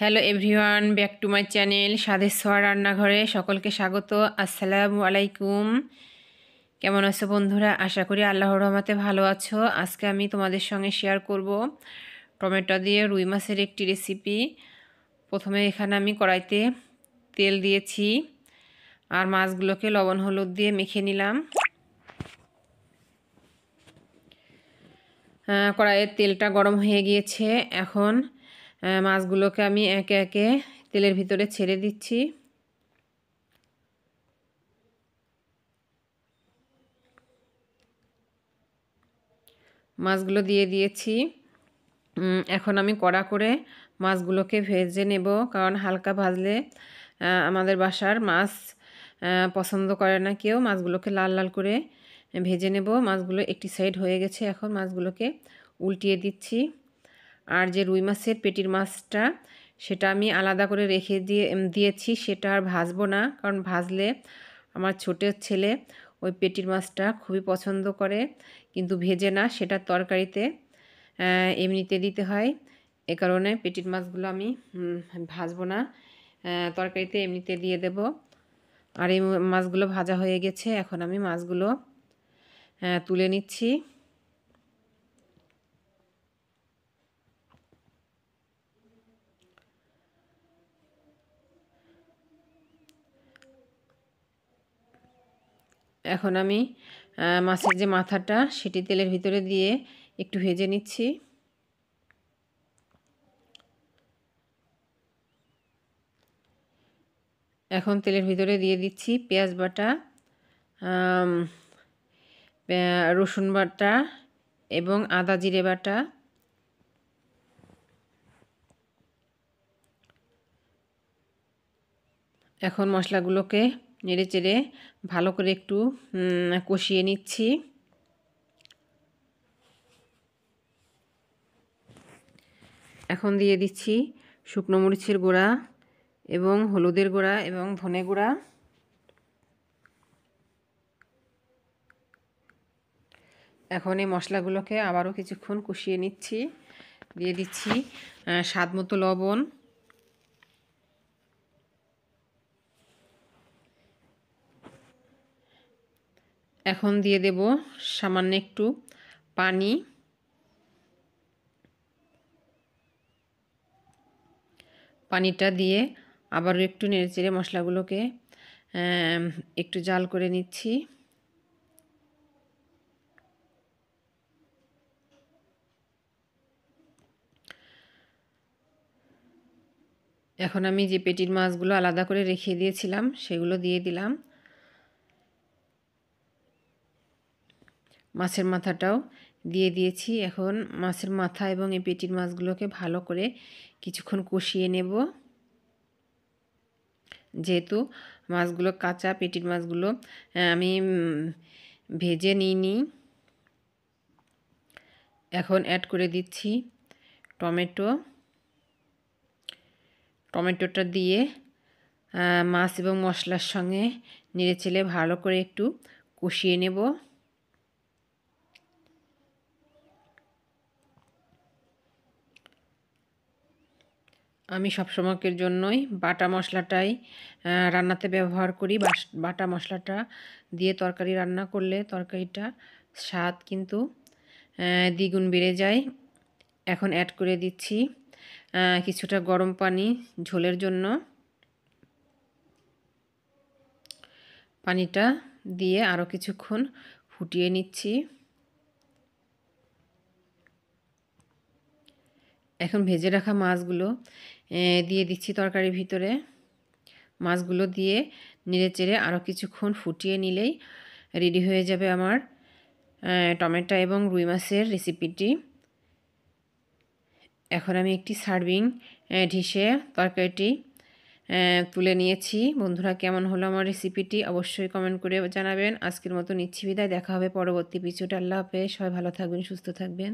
Hello everyone, back to my channel স্বাদের ছোঁয়া রান্নাঘরে সকলকে স্বাগত। আসসালামু আলাইকুম। কেমন আছো বন্ধুরা? আশা করি আল্লাহর রহমতে ভালো আছো। আজকে আমি তোমাদের সঙ্গে শেয়ার করব টমেটো দিয়ে রুই মাছের একটি রেসিপি। প্রথমে এখানে আমি কড়াইতে তেল দিয়েছি আর মাছগুলোকে লবণ হলুদ দিয়ে মেখে নিলাম। কড়াইয়ের তেলটা গরম হয়ে গিয়েছে। এখন মাছগুলোকে আমি একে একে তেলের ভিতরে ছেড়ে দিচ্ছি। মাছগুলো দিয়ে দিয়েছি। এখন আমি কড়া করে মাছগুলোকে ভেজে নেব, কারণ হালকা ভাজলে আমাদের বাসার মাছ পছন্দ করে না কেউ। মাছগুলোকে লাল লাল করে ভেজে নেব। মাছগুলো একটি সাইড হয়ে গেছে, এখন মাছগুলোকে উল্টিয়ে দিচ্ছি। আর যে রুই মাছের পেটির মাছটা, সেটা আমি আলাদা করে রেখে দিয়েছি। সেটা আর ভাজবো না, কারণ ভাজলে আমার ছোট ছেলে ওই পেটির মাছটা খুবই পছন্দ করে, কিন্তু ভেজে না, সেটা তরকারিতে এমনিতে দিতে হয়। এ কারণে পেটির মাছগুলো আমি ভাজবো না, তরকারিতে এমনিতে দিয়ে দেব। আর এই মাছগুলো ভাজা হয়ে গেছে, এখন আমি মাছগুলো তুলে নিচ্ছি। এখন আমি মাছের যে মাথাটা, সেটি তেলের ভিতরে দিয়ে একটু ভেজে নিচ্ছি। এখন তেলের ভিতরে দিয়ে দিচ্ছি পেঁয়াজ বাটা, রসুন বাটা এবং আদা জিরে বাটা। এখন মশলাগুলোকে নেড়ে চেড়ে ভালো করে একটু কষিয়ে নিচ্ছি। এখন দিয়ে দিচ্ছি শুকনো মরিচের গুঁড়া এবং হলুদের গুঁড়া এবং ধনে গুঁড়া। এখন এই মশলাগুলোকে আবারও কিছুক্ষণ কষিয়ে নিচ্ছি। দিয়ে দিচ্ছি স্বাদ মতো লবণ। এখন দিয়ে দেব সামান্য একটু পানি। পানিটা দিয়ে আবারও একটু নেড়েচেড়ে মশলাগুলোকে একটু জাল করে নিচ্ছি। এখন আমি যে পেটির মাছগুলো আলাদা করে রেখে দিয়েছিলাম, সেগুলো দিয়ে দিলাম। মাছের মাথাটাও দিয়ে দিয়েছি। এখন মাছের মাথা এবং এই পেটির মাছগুলোকে ভালো করে কিছুক্ষণ কষিয়ে নেব। যেহেতু মাছগুলো কাঁচা, পেটির মাছগুলো আমি ভেজে নিইনি। এখন অ্যাড করে দিচ্ছি টমেটোটা দিয়ে মাছ এবং মশলার সঙ্গে নেড়েচেড়ে ভালো করে একটু কষিয়ে নেব। আমি সবসময়ের জন্যই বাটা মশলাটাই রান্নাতে ব্যবহার করি। বাটা মশলাটা দিয়ে তরকারি রান্না করলে তরকারিটা স্বাদ কিন্তু দ্বিগুণ বেড়ে যায়। এখন অ্যাড করে দিচ্ছি কিছুটা গরম পানি ঝোলের জন্য। পানিটা দিয়ে আরও কিছুক্ষণ ফুটিয়ে নিচ্ছি। এখন ভেজে রাখা মাছগুলো দিয়ে দিচ্ছি তরকারির ভিতরে। মাছগুলো দিয়ে নেড়েচেড়ে আরও কিছুক্ষণ ফুটিয়ে নিলেই রেডি হয়ে যাবে আমার টমেটো এবং রুই মাছের রেসিপিটি। এখন আমি একটি সার্ভিং ডিশে তরকারিটি তুলে নিয়েছি। বন্ধুরা, কেমন হলো আমার রেসিপিটি অবশ্যই কমেন্ট করে জানাবেন। আজকের মতো নিচ্ছি বিদায়। দেখা হবে পরবর্তী এপিসোডে। আল্লাহ হাফেজ। সবাই ভালো থাকবেন, সুস্থ থাকবেন।